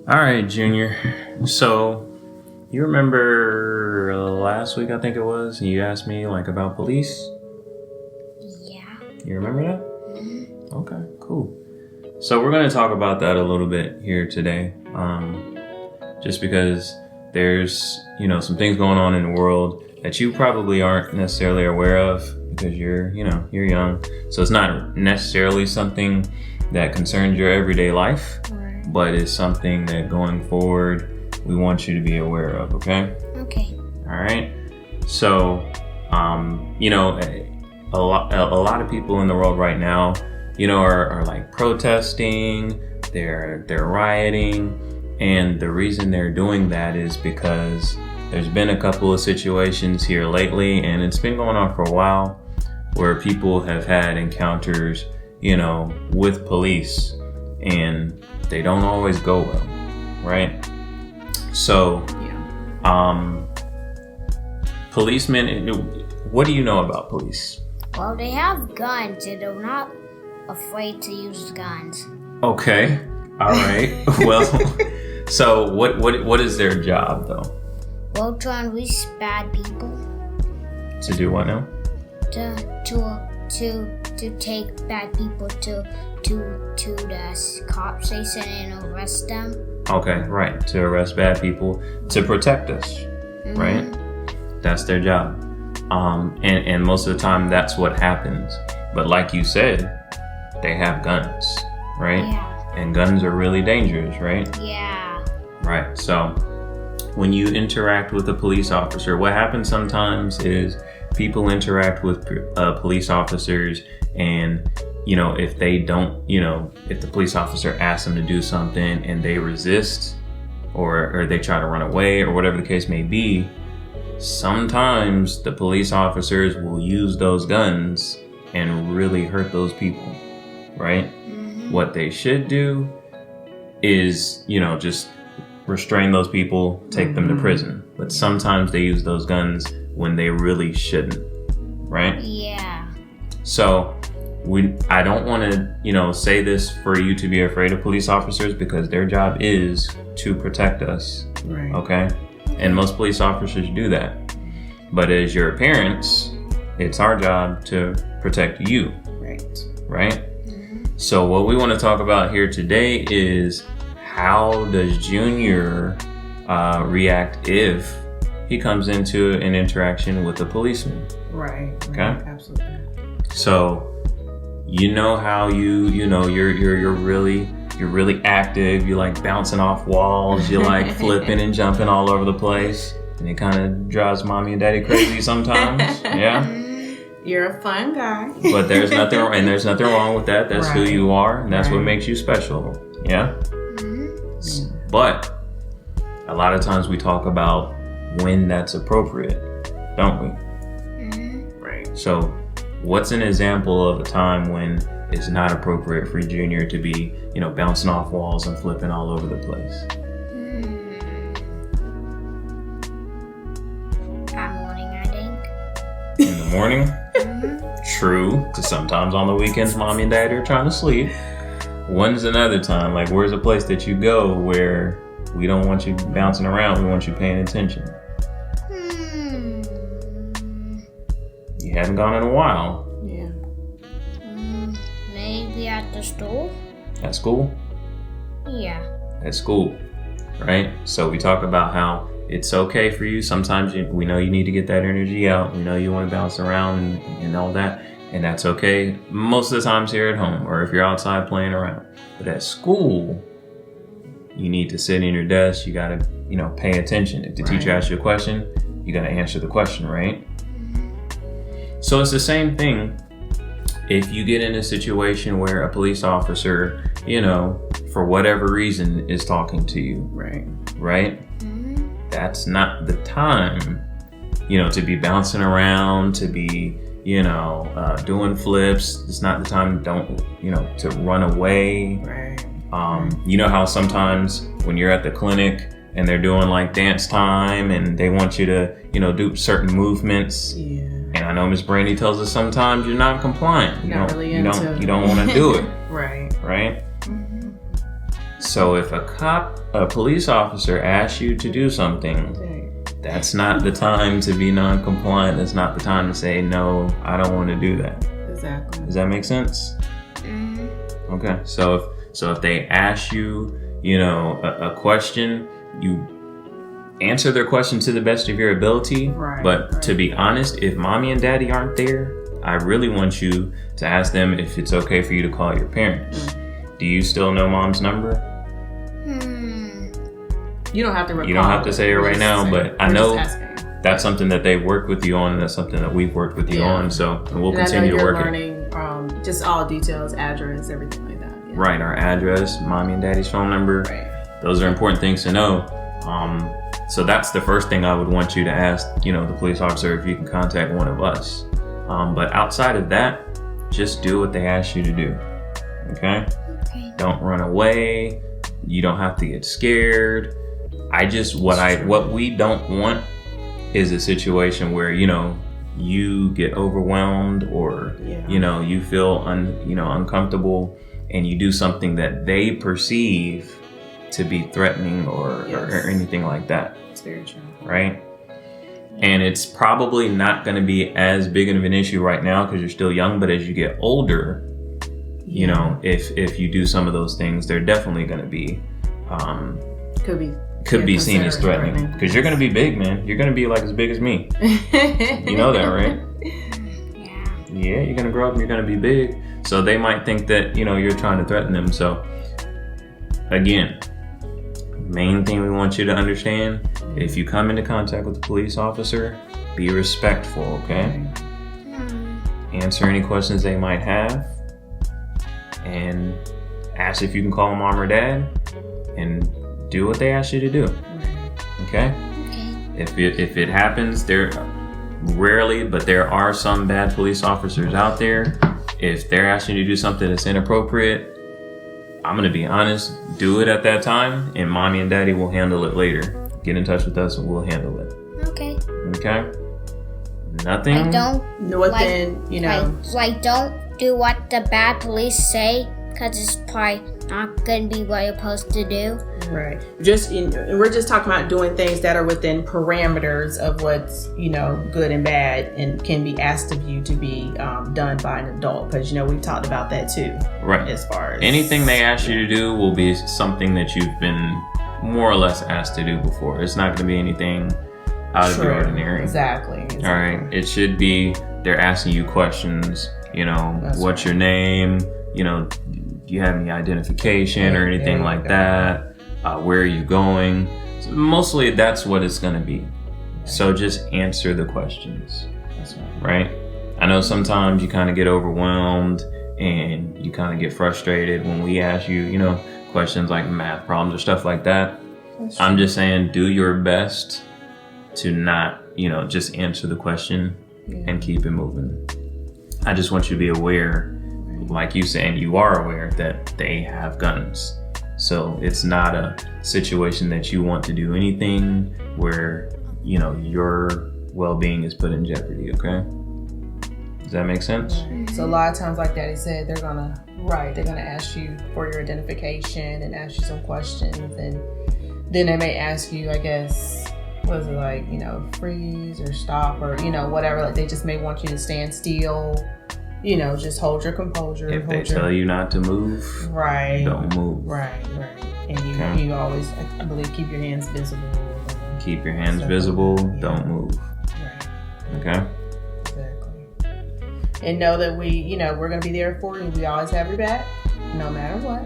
All right, Junior. So, you remember last week, I think it was, you asked me like about police? Yeah. You remember that? Mm-hmm. Okay, cool. So we're going to talk about that a little bit here today. Just because there's, some things going on in the world that you probably aren't necessarily aware of because you're young. So it's not necessarily something that concerns your everyday life, Right. but it's something that going forward, we want you to be aware of, okay? Okay. All right. So, a lot of people in the world right now, are like protesting, they're rioting, and the reason they're doing that is because there's been a couple of situations here lately, and it's been going on for a while, where people have had encounters, with police, and they don't always go well, right? So, policemen, what do you know about police? Well, they have guns and they're not afraid to use guns. Okay, all right. Well, so what is their job though? Well, trying to reach bad people. To do what now? To take bad people to the cop station and arrest them. Okay, right. To arrest bad people, to protect us, right? That's their job. And most of the time that's what happens. But like you said, they have guns, right? Yeah. And guns are really dangerous, right? Yeah. Right. So when you interact with a police officer, what happens sometimes is people interact with police officers, and if they don't, if the police officer asks them to do something and they resist, or they try to run away, or whatever the case may be, sometimes the police officers will use those guns and really hurt those people, right? Mm-hmm. What they should do is, just restrain those people, take them to prison. But sometimes they use those guns when they really shouldn't, right? Yeah. So I don't want to, say this for you to be afraid of police officers, because their job is to protect us, Right. okay? And most police officers do that. But as your parents, it's our job to protect you, right? Mm-hmm. So what we want to talk about here today is, how does Junior react if he comes into an interaction with a policeman? Right. Okay. Absolutely. So, how you're really active. You like bouncing off walls. You like flipping and jumping all over the place, and it kind of drives mommy and daddy crazy sometimes. Yeah. You're a fun guy. But there's nothing wrong with that. That's who Right. you are, and that's what Right. makes you special. Yeah. Mm-hmm. But a lot of times we talk about when that's appropriate, don't we? Mm-hmm. Right. So what's an example of a time when it's not appropriate for Junior to be, bouncing off walls and flipping all over the place? That morning, I think. In the morning? True, because sometimes on the weekends, mommy and daddy are trying to sleep. When's another time? Like, where's a place that you go where we don't want you bouncing around, we want you paying attention? You haven't gone in a while. Yeah. Maybe at the store? At school? Yeah. At school, right? So we talk about how it's okay for you. Sometimes we know you need to get that energy out. We know you want to bounce around and all that. And that's okay most of the times here at home, or if you're outside playing around. But at school, you need to sit in your desk. You got to, pay attention. If the teacher asks you a question, you got to answer the question, right? So it's the same thing. If you get in a situation where a police officer, for whatever reason is talking to you, Right. that's not the time, to be bouncing around, to be, doing flips. It's not the time, to run away. Right. You know how sometimes when you're at the clinic and they're doing like dance time and they want you to, do certain movements. Yeah. And I know Miss Brandy tells us sometimes you're not compliant. You don't want to do it. Right. Right? Mm-hmm. So if a police officer asks you to do something, that's not the time to be non-compliant. That's not the time to say, no, I don't want to do that. Exactly. Does that make sense? Mm-hmm. Okay. So if they ask you, a question, you answer their question to the best of your ability. Right. But to be honest, if mommy and daddy aren't there, I really want you to ask them if it's okay for you to call your parents. Do you still know mom's number? You don't have to recall. You don't have to say it right now, but I know that's something that they've worked with you on, and that's something that we've worked with you on. So we'll continue to work it. Learning just all details, address, everything like that. Yeah. Right, our address, mommy and daddy's phone number. Right. Those are important things to know. So that's the first thing I would want you to ask, the police officer, if you can contact one of us. But outside of that, just do what they ask you to do. Okay? Don't run away. You don't have to get scared. What we don't want is a situation where, you get overwhelmed or, you feel uncomfortable and you do something that they perceive to be threatening or anything like that. It's very true. Right? And it's probably not going to be as big of an issue right now because you're still young, but as you get older, if you do some of those things, they're definitely going to be could be seen as threatening because you're going to be big, man. You're going to be like as big as me. You know that, right? Yeah, you're going to grow up and you're going to be big. So they might think that, you're trying to threaten them. So again, main thing we want you to understand, if you come into contact with a police officer, be respectful, okay? Answer any questions they might have and ask if you can call mom or dad and do what they ask you to do. Okay? If it happens, there rarely, but there are some bad police officers out there. If they're asking you to do something that's inappropriate, I'm gonna be honest, do it at that time and mommy and daddy will handle it later. Get in touch with us and we'll handle it. Okay. Okay? Nothing? Don't do what the bad police say because it's probably not going to be what you're supposed to do. Right. We're just talking about doing things that are within parameters of what's, good and bad and can be asked of you to be done by an adult. Because, we've talked about that too. Right. As far as anything they ask you to do will be something that you've been more or less asked to do before. It's not going to be anything out of the ordinary. Exactly. All right. It should be they're asking you questions, what's your name? Do you have any identification or anything like that? Where are you going? So mostly that's what it's going to be. So just answer the questions. That's right. I know sometimes you kind of get overwhelmed and you kind of get frustrated when we ask you, questions like math problems or stuff like that. I'm just saying do your best to not, just answer the question and keep it moving. I just want you to be aware, like you saying, you are aware that they have guns. So it's not a situation that you want to do anything where, your well-being is put in jeopardy, okay? Does that make sense? So a lot of times, like Daddy said, they're gonna ask you for your identification and ask you some questions, and then they may ask you, I guess, what is it like, freeze or stop or, whatever. Like they just may want you to stand still, just hold your composure. If they tell you not to move, don't move. Right. And you always, I believe, keep your hands visible. Keep your hands visible, don't move. Right. Okay? Exactly. And know that we're going to be there for you. We always have your back, no matter what.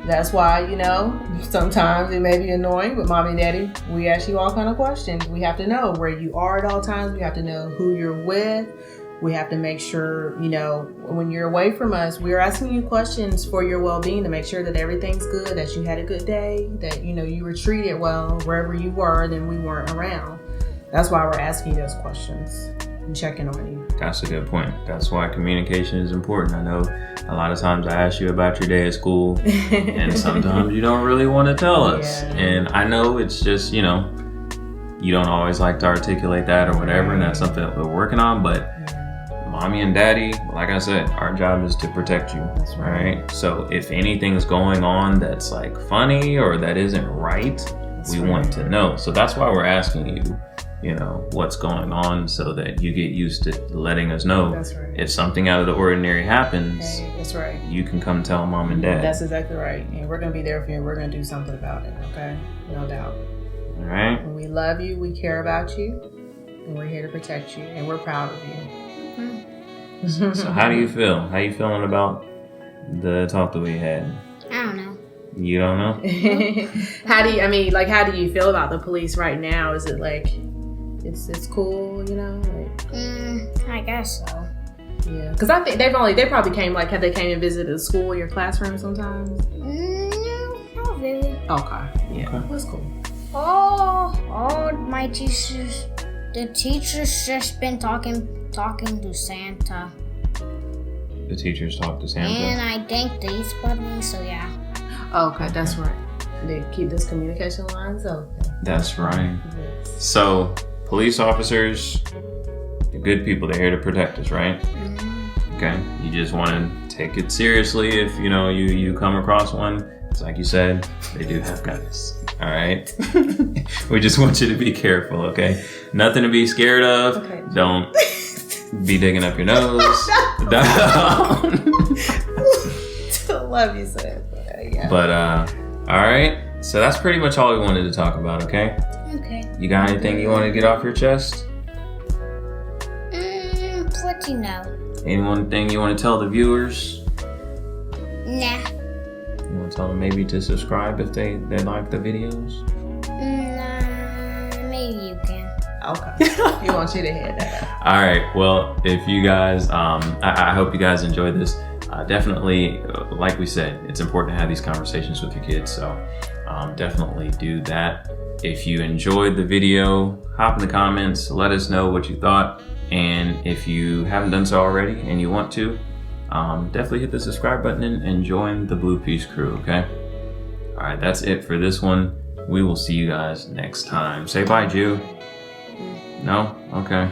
That's why, sometimes it may be annoying, but mommy and daddy, we ask you all kind of questions. We have to know where you are at all times. We have to know who you're with. We have to make sure, when you're away from us, we're asking you questions for your well-being to make sure that everything's good, that you had a good day, that, you were treated well wherever you were, then we weren't around. That's why we're asking you those questions and checking on you. That's a good point. That's why communication is important. I know a lot of times I ask you about your day at school and sometimes you don't really want to tell us. Yeah. And I know it's just, you don't always like to articulate that or whatever, and that's something that we're working on, but mommy and daddy, like I said, our job is to protect you. That's right. So if anything's going on that's like funny or that isn't right, we want to know. So that's why we're asking you, you know, what's going on, so that you get used to letting us know. That's right. If something out of the ordinary happens, Hey, that's right. you can come tell mom and dad. That's exactly right. And we're going to be there for you, and we're going to do something about it, okay? No doubt. All right. And we love you, we care about you, and we're here to protect you, and we're proud of you. So how do you feel? How you feeling about the talk that we had? I don't know. You don't know? How do you feel about the police right now? Is it like, it's cool, you know? Like, I guess so. yeah. Because I think they probably came, like, have they came and visited the school, your classroom sometimes? No, not really. Okay. Yeah. Okay. That's cool. All my teachers, the teachers just been talking to Santa. The teachers talk to Santa. And I think these buddies, so yeah. Okay, that's right. They keep those communication lines open. That's right. Yes. So, police officers, the good people, they're here to protect us, right? Mm-hmm. Okay. You just want to take it seriously if, you know, you come across one. It's like you said, they do have guns. All right. We just want you to be careful, okay? Nothing to be scared of. Okay. Don't be digging up your nose. Love you, Sam. Yeah. But, all right. So that's pretty much all we wanted to talk about, okay? Okay. You got anything you want to get off your chest? What you know? Anyone thing you want to tell the viewers? Nah. You want to tell them maybe to subscribe if they like the videos? Nah, maybe you can. Okay. We want you to hear that. All right. Well, if you guys, I hope you guys enjoyed this. Definitely, like we said, it's important to have these conversations with your kids. So definitely do that. If you enjoyed the video, hop in the comments, let us know what you thought. And if you haven't done so already and you want to, definitely hit the subscribe button and join the Blue Peace crew, okay? All right, that's it for this one. We will see you guys next time. Say bye, Jew. No? Okay.